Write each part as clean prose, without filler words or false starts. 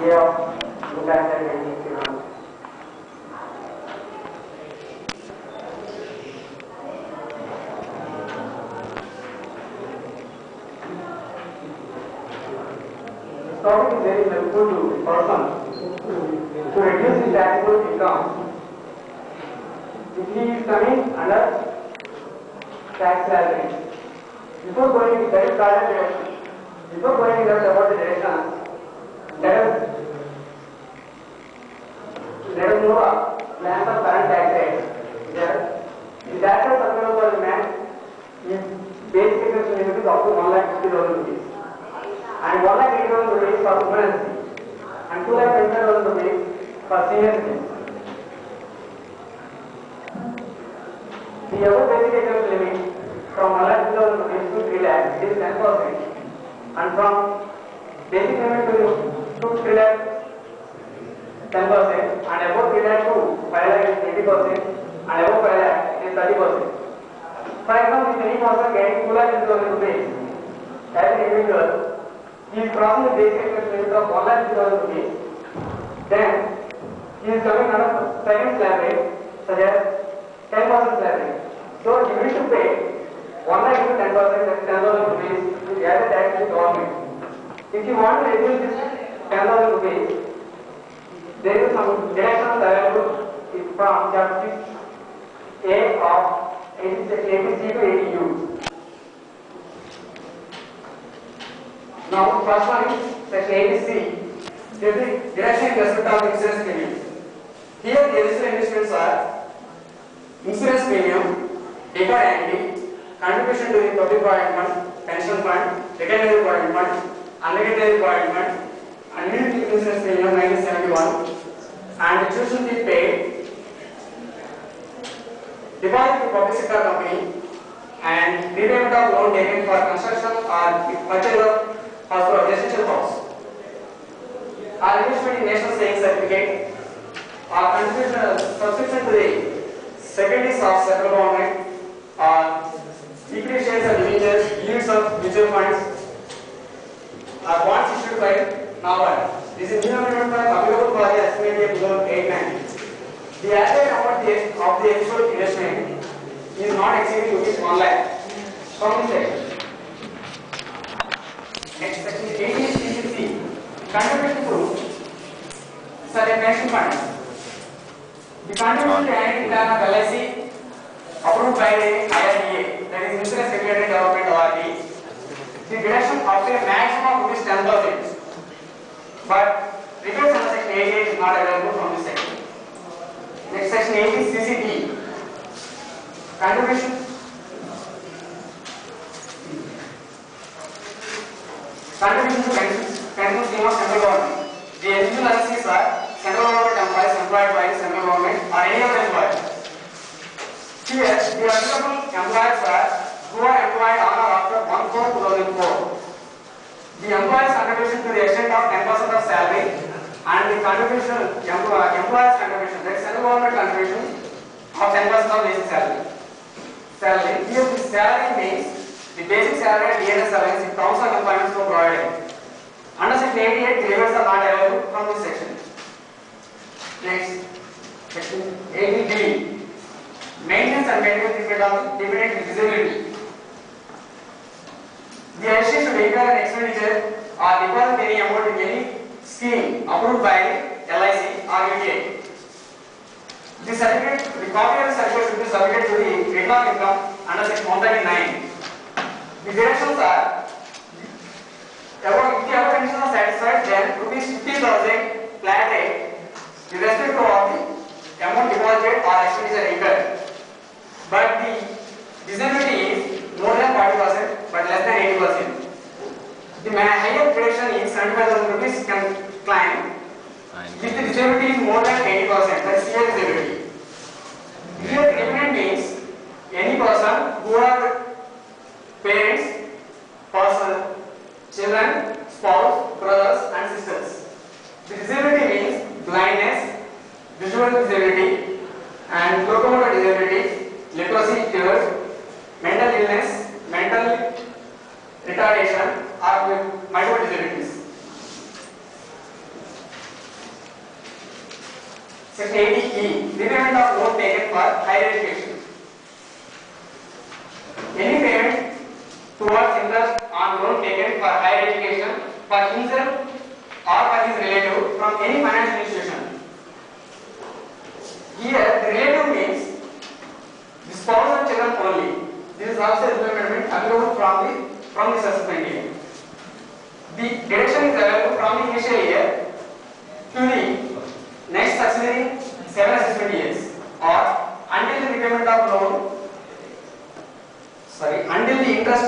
way of look at the technique. This topic is very helpful to the person to reduce his taxable income if he is coming under tax salary. Before going to credit card and deduction, before going to about the deductions, let us know a plan of current tax rate. The tax rate available for the man is basic exemption limit is up to 1,50,000 rupees and 1,80,000 rupees for women and 2,25,000 rupees for senior citizens. The above basic exemption limit from 1,50,000 rupees to 3 lakh is 10%, and from basic limit to 3 lakh 10%, and above 3 lakh to 5 lakh is 20%, and above 5 lakh is 30%. For example, if any person getting 2,50,000 rupees as an individual, he is crossing the basic exemption limit of 1,50,000 rupees, then he is coming under second slab rate, such as 10% slab rate. So he will to pay 1 lakh into 10%, that's 10,000 rupees to gather tax to the government. If you want to reduce this 10,000 rupees, there is some deductions available from chapter 6A of 80C to 80U. Now, first one is section 80C. There is deduction in respect of insurance premium. Here, the eligible investments are insurance premium, deferred annuity, contribution to the public provident fund, pension fund, secondary provident fund, unregulated provident fund, annuity insurance premium 1971, and the tuition fee paid, deposit to public sector company, and repayment of loan taken for construction or purchase of house for residential house. Our investment in national savings certificate, our contribution subscription to the secondaries of central government, equity shares of individuals, units of mutual funds, are bonds issued by NABARD. This is new amendment applicable for the estimated loan 890. The average amount of the eligible investment is not exceeding rupees 1 lakh from this section. Next section is 80CCC. Contribution to certain pension funds. The contribution to annuity plan of LIC approved by the IRDA, that is Insurance Regulatory Development Authority. The deduction up to a maximum of rupees 10,000, but details under section 88 is not available from this section. Next section 80CCD. Contribution to pension scheme of central government. The eligible LICs are central government employees employed by central government or any other employer. Here, the applicable employees are who are employed on or after 1/4/2004. The employee's contribution to the extent of 10% of salary and the contribution, employee's contribution, that is central government contribution of 10% of basic salary. Here, the salary means the basic salary and DNS allowance in terms of employment so provided. Under section 88, the limits are not available from this section. Next, section 80D. Maintenance and maintenance dependent disability. The LC should incur an expenditure or deposit any amount in any scheme approved by LIC or UTA. The certificate, the copy of the certificate should be submitted to the return of income under section 139. The directions are if the above conditions are satisfied, then rupees 50,000 flat rate with respect to all the amount deposited or expenditure incurred. But the disability is more than 40%, but less than 80%. The higher deduction is 75,000 rupees can claim if the disability is more than 80%, that is severe disability. Here, dependent means any person who are parents, person, children, spouse, brothers, and sisters. The disability means blindness, visual disability, and locomotor disability, leprosy, fever, mental illness, mental retardation, or multiple disabilities. Section 80E, repayment of loan taken for higher education. Any payment towards interest on loan taken for higher education for himself or for his relative from any financial institution. Here, the relative means the spouse and children only. This is also implemented available from this assessment year. The deduction is available from the initial year to the next succeeding 7 assessment years, or until the repayment of loan. Until the interest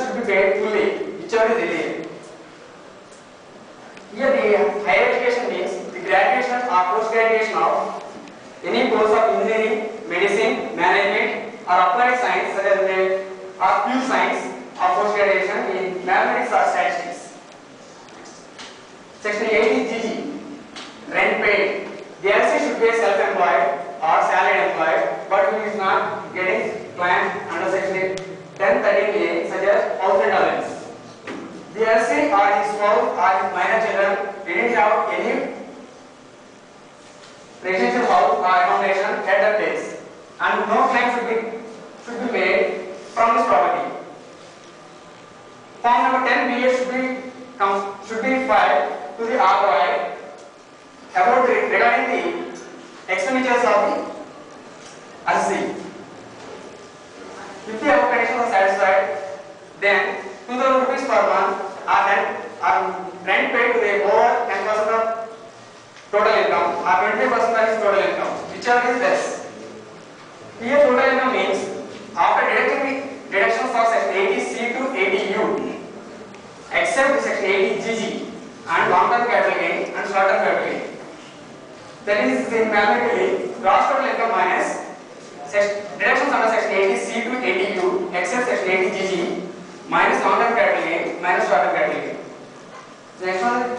should be paid fully, whichever is delayed. Here, the higher education means the graduation or post-graduation of any course of engineering, medicine, management, or applied science, such as or pure science, or post-graduation in mathematics or statistics. Section 80GG, rent paid. The LC should be self-employed or salaried employed, but who is not getting planned under Section 1013A, such as house rent allowance. The LC or his spouse or his minor children didn't have any residential house or accommodation at that place, and no claim should be made from this property. Form number 10BA should be filed to the ROI about regarding the expenditures of the assessee. If the above conditions are satisfied, then 2,000 rupees per month are rent paid to the over 10% of total income or 25% of his total income, whichever is less. Here total income means after deducting the deductions of section 80C to 80U, except section 80GG and long-term capital gain and short-term capital gain. That is mathematically gross total income minus deductions under section 80C to 80U, except section 80GG minus long-term capital gain minus short-term capital gain. The next one,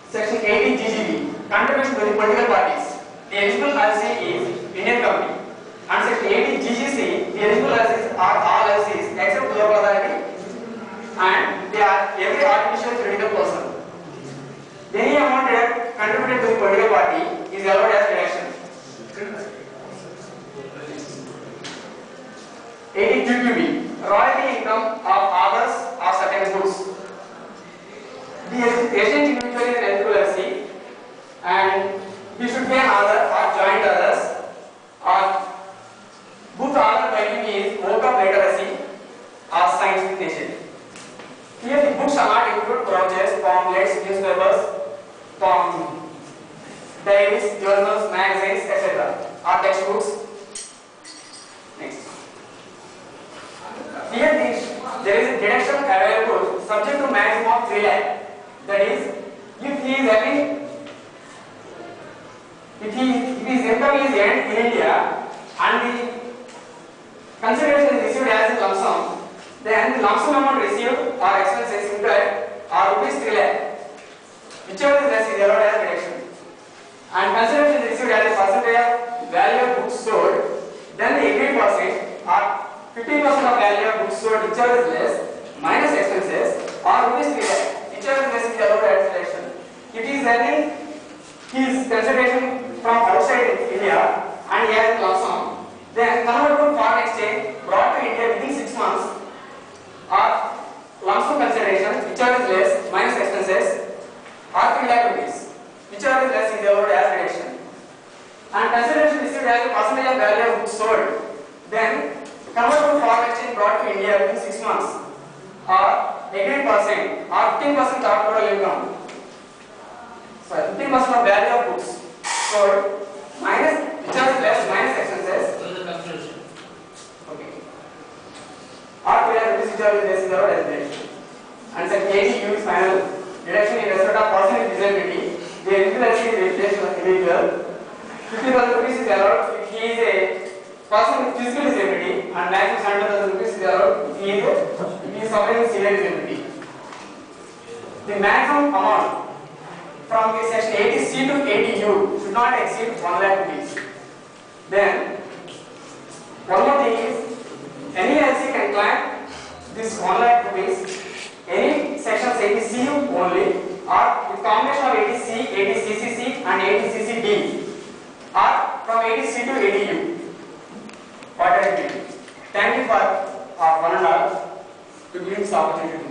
section 80GGB, contribution to the political parties. The eligible LC is Indian company, and section 80GGC, the eligible LCs are all LCs except local authority, and they are every artificial juridical person. Any amount contributed to the political party is allowed as deduction. 80QQB, royalty income of others or certain goods. The resident individual is an eligible LC, and he should be an other or joint others, or both other by him is work of literacy or scientific nature. Here the books are not include brochures, pamphlets, newspapers, diaries, journals, magazines, etc. or textbooks. Next. Here there is a deduction available subject to maximum of 3 lakh. That is, if he is having, if his income is earned in India and the consideration is received as a lump sum, then the lump sum amount received or expenses incurred are rupees 3 lakh. Whichever is less is allowed as deduction. And consideration is received as a percentage of value of goods sold, then the agreed percent or 50% of value of goods sold, whichever is less, minus expenses or rupees 3 lakh. Whichever is less is allowed as deduction. If he is earning his consideration from outside India and he has a lump sum, then convert to foreign exchange brought to India within 6 months or lump sum consideration, whichever is less, minus expenses or 3 lakh rupees. Whichever is less is allowed as deduction. And consideration received as a percentage of value of goods sold, then convert to foreign exchange brought to India within 6 months or agreed percent or 15% of total income. So 15% of value of goods sold minus whichever is less minus expenses. Okay. Or 2 lakh rupees whichever is less is allowed as deduction. And section 80U is final deduction in respect of person with disability. The eligible LC is replaced with individual. 50,000 rupees is allowed if he is a person with physical disability, and maximum 70,000 rupees is allowed if he is suffering with severe disability. The maximum amount from the section 80C to 80U should not exceed 1 lakh rupees. Then, one more thing is, any LC can claim this 1 lakh rupees, any sections 80CU only, or with combination of 80C, 80CCC and 80CCD scheme, or from 80C to 80U. What I did. Thank you for one and all to give this opportunity.